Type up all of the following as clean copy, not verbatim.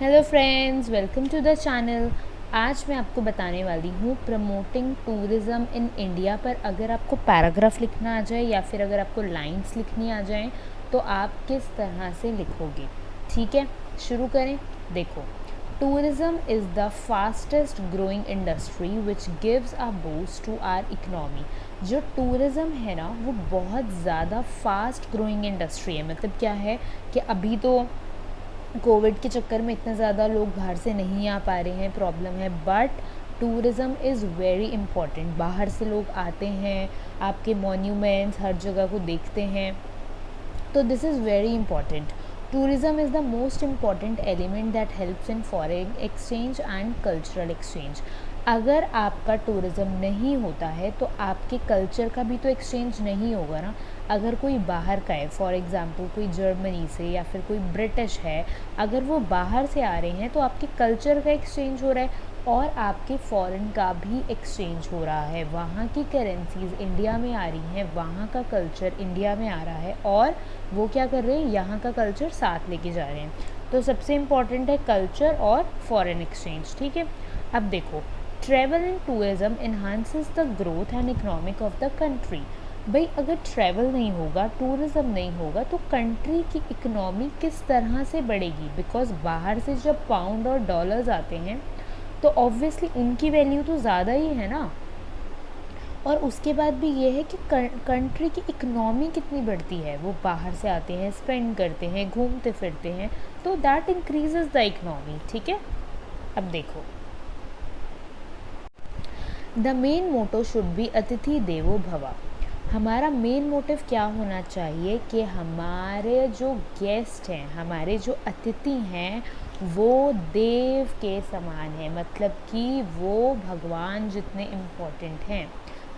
Hello friends, welcome to the channel. आज मैं आपको बताने वाली हूँ प्रमोटिंग टूरिज़्म इन इंडिया पर अगर आपको पैराग्राफ लिखना आ जाए या फिर अगर आपको लाइंस लिखनी आ जाए तो आप किस तरह से लिखोगे। ठीक है, शुरू करें। देखो, tourism is the fastest growing industry which gives a boost to our economy. जो टूरिज़्म है ना, वो बहुत ज़्यादा फास्ट ग्रोइंग इंडस्ट्री है। मतलब क्या है कि अभी तो कोविड के चक्कर में इतना ज़्यादा लोग बाहर से नहीं आ पा रहे हैं, प्रॉब्लम है, but tourism is very important. बाहर से लोग आते हैं, आपके मॉन्यूमेंट्स हर जगह को देखते हैं, तो this is very important. Tourism is the most important element that helps in foreign exchange and cultural exchange. अगर आपका टूरिज़्म नहीं होता है तो आपके कल्चर का भी तो एक्सचेंज नहीं होगा ना। अगर कोई बाहर का है, फॉर एग्ज़ाम्पल कोई जर्मनी से या फिर कोई ब्रिटिश है, अगर वो बाहर से आ रहे हैं तो आपके कल्चर का एक्सचेंज हो रहा है और आपके फॉरेन का भी एक्सचेंज हो रहा है। वहाँ की करेंसीज इंडिया में आ रही हैं, वहाँ का कल्चर इंडिया में आ रहा है और वो क्या कर रहे हैं, यहाँ का कल्चर साथ लेके जा रहे हैं। तो सबसे इम्पॉर्टेंट है कल्चर और फॉरेन एक्सचेंज। ठीक है, अब देखो, travel and tourism enhances the growth and economic of the country. भाई अगर ट्रैवल नहीं होगा, टूरिज़्म नहीं होगा तो कंट्री की इकनॉमी किस तरह से बढ़ेगी। बिकॉज बाहर से जब पाउंड और डॉलर्स आते हैं तो ऑब्वियसली उनकी वैल्यू तो ज़्यादा ही है ना। और उसके बाद भी ये है कि कंट्री की इकनॉमी कितनी बढ़ती है। वो बाहर से आते हैं, स्पेंड करते हैं, घूमते फिरते हैं, तो दैट इंक्रीजेज द इकनॉमी। ठीक है, अब देखो, the main motto should be अतिथि देवो भवा। हमारा मेन मोटिव क्या होना चाहिए कि हमारे जो गेस्ट हैं, हमारे जो अतिथि हैं, वो देव के समान है। मतलब कि वो भगवान जितने इम्पोर्टेंट हैं।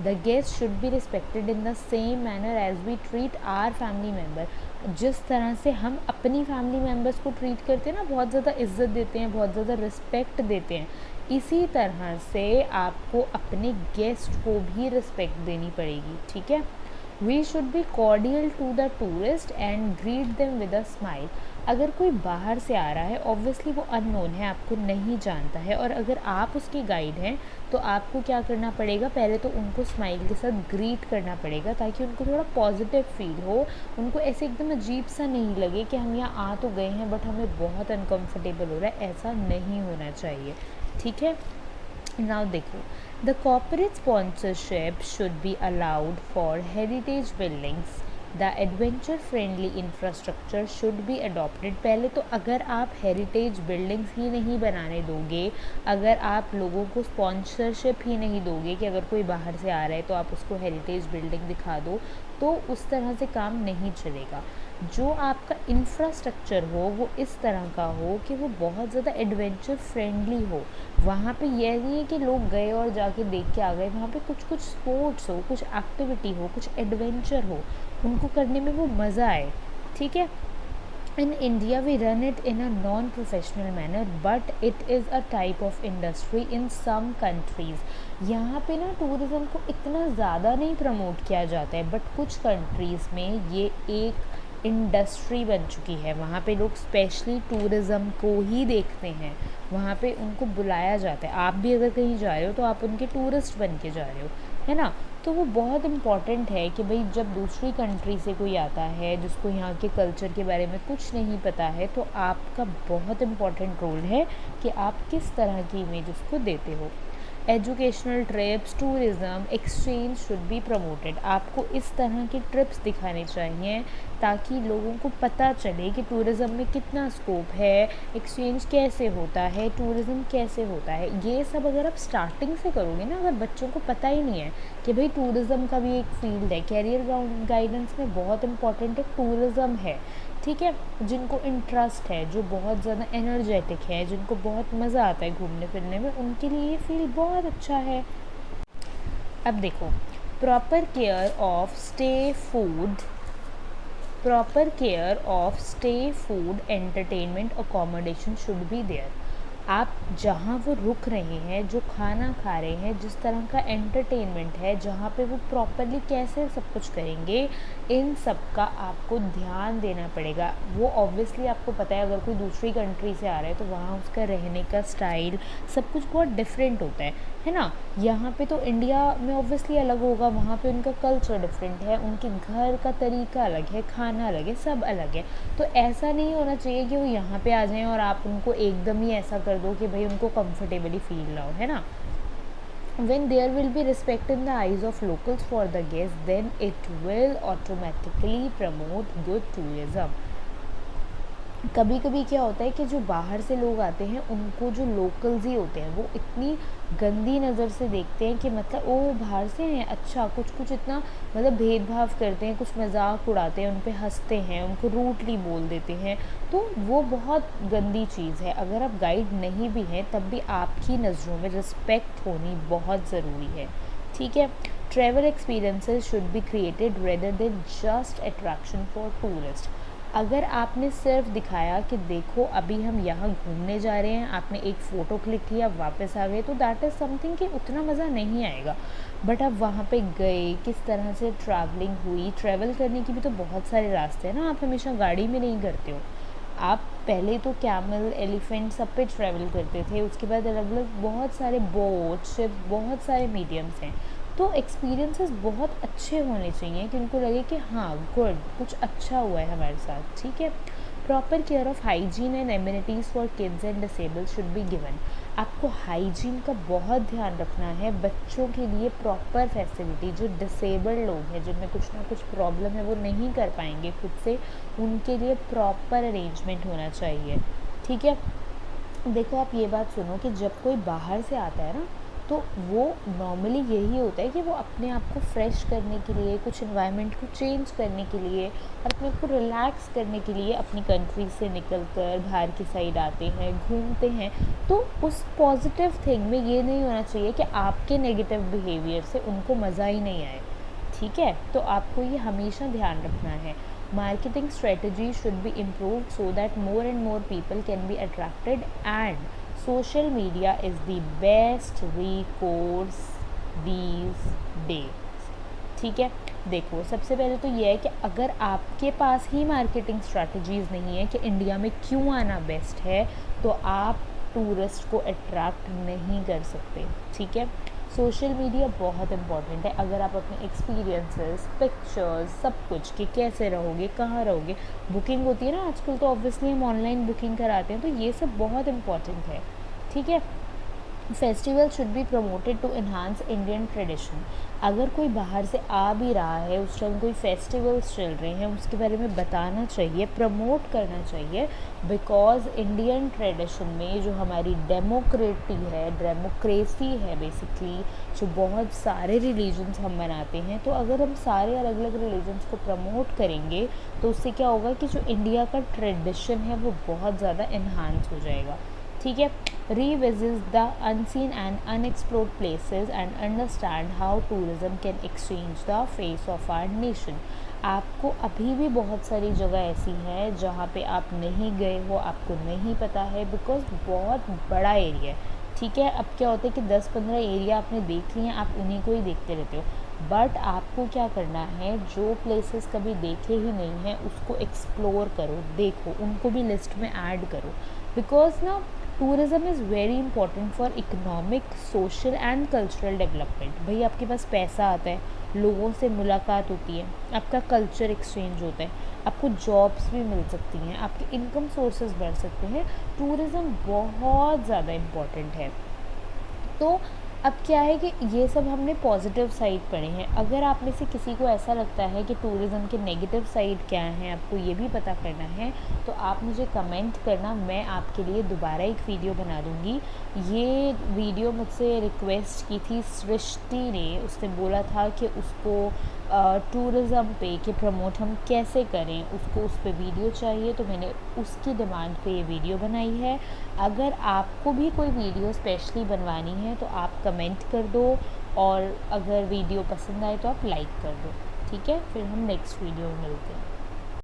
The guest should be respected in the same manner as we treat our family member. जिस तरह से हम अपनी फैमिली मेम्बर्स को ट्रीट करते हैं ना, बहुत ज़्यादा इज्जत देते हैं, बहुत ज़्यादा रिस्पेक्ट देते हैं, इसी तरह से आपको अपने गेस्ट को भी रिस्पेक्ट देनी पड़ेगी। ठीक है, we should be cordial to the tourist and greet them with a smile. अगर कोई बाहर से आ रहा है, ऑब्वियसली वो अननोन है, आपको नहीं जानता है, और अगर आप उसके गाइड हैं तो आपको क्या करना पड़ेगा, पहले तो उनको स्माइल के साथ ग्रीट करना पड़ेगा ताकि उनको थोड़ा पॉजिटिव फील हो, उनको ऐसे एकदम अजीब सा नहीं लगे कि हम यहाँ आ तो गए हैं बट हमें बहुत अनकम्फर्टेबल हो रहा है। ऐसा नहीं होना चाहिए। ठीक है, नाउ देखो, the corporate sponsorship should be allowed for heritage buildings. The adventure friendly infrastructure should be adopted. पहले तो अगर आप हेरिटेज बिल्डिंग्स ही नहीं बनाने दोगे, अगर आप लोगों को स्पॉन्सरशिप ही नहीं दोगे कि अगर कोई बाहर से आ रहा है तो आप उसको हेरिटेज बिल्डिंग दिखा दो, तो उस तरह से काम नहीं चलेगा। जो आपका इंफ्रास्ट्रक्चर हो वो इस तरह का हो कि वो बहुत ज़्यादा एडवेंचर फ्रेंडली हो। वहाँ पे यह नहीं है कि लोग गए और जाके देख के आ गए, वहाँ पे कुछ कुछ स्पोर्ट्स हो, कुछ एक्टिविटी हो, कुछ एडवेंचर हो, उनको करने में वो मज़ा आए। ठीक है, in India we run it in a non professional manner but it is a type of industry in some countries. यहाँ पे ना टूरिज़्म को इतना ज़्यादा नहीं प्रमोट किया जाता है, बट कुछ कंट्रीज़ में ये एक इंडस्ट्री बन चुकी है। वहाँ पे लोग स्पेशली टूरिज़्म को ही देखते हैं, वहाँ पे उनको बुलाया जाता है। आप भी अगर कहीं जा रहे हो तो आप उनके टूरिस्ट बन के जा रहे हो, है ना। तो वो बहुत इम्पॉर्टेंट है कि भाई जब दूसरी कंट्री से कोई आता है जिसको यहाँ के कल्चर के बारे में कुछ नहीं पता है, तो आपका बहुत इम्पॉर्टेंट रोल है कि आप किस तरह की इमेज उसको देते हो। Educational trips, tourism, exchange should be promoted. आपको इस तरह के ट्रिप्स दिखाने चाहिए ताकि लोगों को पता चले कि टूरिज़्म में कितना स्कोप है, एक्सचेंज कैसे होता है, टूरिज़्म कैसे होता है। ये सब अगर आप स्टार्टिंग से करोगे ना, अगर बच्चों को पता ही नहीं है कि भाई टूरिज़्म का भी एक फील्ड है, कैरियर गाइडेंस में बहुत इंपॉर्टेंट है टूरिज़्म है। ठीक है, जिनको इंटरेस्ट है, जो बहुत ज़्यादा एनर्जेटिक है, जिनको बहुत मज़ा आता है घूमने फिरने में, उनके लिए ये फील्ड बहुत अच्छा है। अब देखो, proper care of stay food, proper care of stay food entertainment accommodation should be there. आप जहाँ वो रुक रहे हैं, जो खाना खा रहे हैं, जिस तरह का एंटरटेनमेंट है, जहाँ पे वो प्रॉपरली कैसे सब कुछ करेंगे, इन सब का आपको ध्यान देना पड़ेगा। वो ऑब्वियसली आपको पता है, अगर कोई दूसरी कंट्री से आ रहा है तो वहाँ उसका रहने का स्टाइल सब कुछ बहुत डिफरेंट होता है ना। यहाँ पे तो इंडिया में ऑब्वियसली अलग होगा, वहाँ पे उनका कल्चर डिफरेंट है, उनके घर का तरीका अलग है, खाना अलग है, सब अलग है। तो ऐसा नहीं होना चाहिए कि वो यहाँ पे आ जाएं और आप उनको एकदम ही ऐसा कर दो कि भाई उनको कंफर्टेबली फील ना हो, है ना। When there will be respect in the eyes of locals for the guests, then it will automatically promote good tourism. कभी कभी क्या होता है कि जो बाहर से लोग आते हैं उनको जो लोकल्स ही होते हैं वो इतनी गंदी नज़र से देखते हैं कि मतलब ओ बाहर से हैं, अच्छा, कुछ कुछ इतना मतलब भेदभाव करते हैं, कुछ मजाक उड़ाते हैं, उन पे हंसते हैं, उनको रूटली बोल देते हैं। तो वो बहुत गंदी चीज़ है। अगर आप गाइड नहीं भी हैं तब भी आपकी नज़रों में रिस्पेक्ट होनी बहुत ज़रूरी है, ठीक है। Travel experiences should be created rather than just attraction for tourist. अगर आपने सिर्फ दिखाया कि देखो अभी हम यहाँ घूमने जा रहे हैं, आपने एक फ़ोटो क्लिक किया, वापस आ गए, तो दैट इज़ समथिंग कि उतना मज़ा नहीं आएगा। बट आप वहाँ पे गए, किस तरह से ट्रैवलिंग हुई, ट्रैवल करने की भी तो बहुत सारे रास्ते हैं ना, आप हमेशा गाड़ी में नहीं करते हो। आप पहले तो कैमल, एलिफेंट सब पे ट्रैवल करते थे, उसके बाद अलग अलग बहुत सारे बोट, शिप, बहुत सारे मीडियम्स हैं। तो एक्सपीरियंसेस बहुत अच्छे होने चाहिए कि उनको लगे कि हाँ गुड, कुछ अच्छा हुआ है हमारे साथ, ठीक है। Proper care of hygiene and amenities for kids and disable should be given. आपको हाइजीन का बहुत ध्यान रखना है। बच्चों के लिए प्रॉपर फैसिलिटी, जो डिसेबल्ड लोग हैं, जिनमें कुछ ना कुछ प्रॉब्लम है, वो नहीं कर पाएंगे खुद से, उनके लिए प्रॉपर अरेंजमेंट होना चाहिए, ठीक है। देखो आप ये बात सुनो कि जब कोई बाहर से आता है ना, तो वो नॉर्मली यही होता है कि वो अपने आप को फ्रेश करने के लिए, कुछ इन्वायरमेंट को चेंज करने के लिए और अपने आप को रिलैक्स करने के लिए अपनी कंट्री से निकल कर बाहर की साइड आते हैं, घूमते हैं। तो उस पॉजिटिव थिंग में ये नहीं होना चाहिए कि आपके नेगेटिव बिहेवियर से उनको मज़ा ही नहीं आए, ठीक है। तो आपको ये हमेशा ध्यान रखना है। Marketing strategy should be improved so that more and more people can be attracted and social media is the best recourse these days, ठीक है। देखो सबसे पहले तो ये है कि अगर आपके पास ही मार्केटिंग स्ट्रैटेजीज़ नहीं है कि इंडिया में क्यों आना बेस्ट है, तो आप टूरिस्ट को अट्रैक्ट नहीं कर सकते, ठीक है। सोशल मीडिया बहुत इंपॉर्टेंट है। अगर आप अपने एक्सपीरियंसेस, पिक्चर्स, सब कुछ कि कैसे रहोगे, कहाँ रहोगे, बुकिंग होती है ना आजकल, तो ऑब्वियसली हम ऑनलाइन बुकिंग कराते हैं, तो ये सब बहुत इंपॉर्टेंट है, ठीक है। Festival should be promoted to enhance Indian tradition. अगर कोई बाहर से आ भी रहा है, उस टाइम कोई फेस्टिवल्स चल रहे हैं, उसके बारे में बताना चाहिए, प्रमोट करना चाहिए, बिकॉज इंडियन ट्रेडिशन में जो हमारी डेमोक्रेसी है बेसिकली, जो बहुत सारे रिलीजन्स हम मनाते हैं, तो अगर हम सारे अलग अलग रिलीजन्स को प्रमोट करेंगे तो उससे क्या होगा कि जो इंडिया का ट्रेडिशन है वो बहुत ज़्यादा इन्हांस हो जाएगा, ठीक है। Revisit the unseen and unexplored places and understand how tourism can exchange the face of our nation. आपको अभी भी बहुत सारी जगह ऐसी हैं जहाँ पे आप नहीं गए हो, आपको नहीं पता है, बिकॉज बहुत बड़ा एरिया है, ठीक है। अब क्या होता है कि 10-15 एरिया आपने देख लिए हैं, आप उन्हीं को ही देखते रहते हो। बट आपको क्या करना है, जो प्लेसेस कभी देखे ही नहीं हैं उसको एक्सप्लोर करो, देखो, उनको भी लिस्ट में ऐड करो, बिकॉज ना tourism is very important for economic, social and cultural development. भाई आपके पास पैसा आता है, लोगों से मुलाकात होती है, आपका कल्चर एक्सचेंज होता है, आपको जॉब्स भी मिल सकती हैं, आपके इनकम सोर्सेज बढ़ सकते हैं। टूरिज़म बहुत ज़्यादा इम्पॉर्टेंट है। तो अब क्या है कि ये सब हमने पॉजिटिव साइड पढ़े हैं। अगर आप में से किसी को ऐसा लगता है कि टूरिज़म के नेगेटिव साइड क्या हैं, आपको ये भी पता करना है, तो आप मुझे कमेंट करना, मैं आपके लिए दोबारा एक वीडियो बना दूँगी। ये वीडियो मुझसे रिक्वेस्ट की थी सृष्टि ने, उसने बोला था कि उसको टूरिज़म पे कि प्रमोट हम कैसे करें, उसको उस पर वीडियो चाहिए, तो मैंने उसकी डिमांड पे ये वीडियो बनाई है। अगर आपको भी कोई वीडियो स्पेशली बनवानी है तो आप कमेंट कर दो, और अगर वीडियो पसंद आए तो आप लाइक कर दो, ठीक है। फिर हम नेक्स्ट वीडियो में मिलते हैं।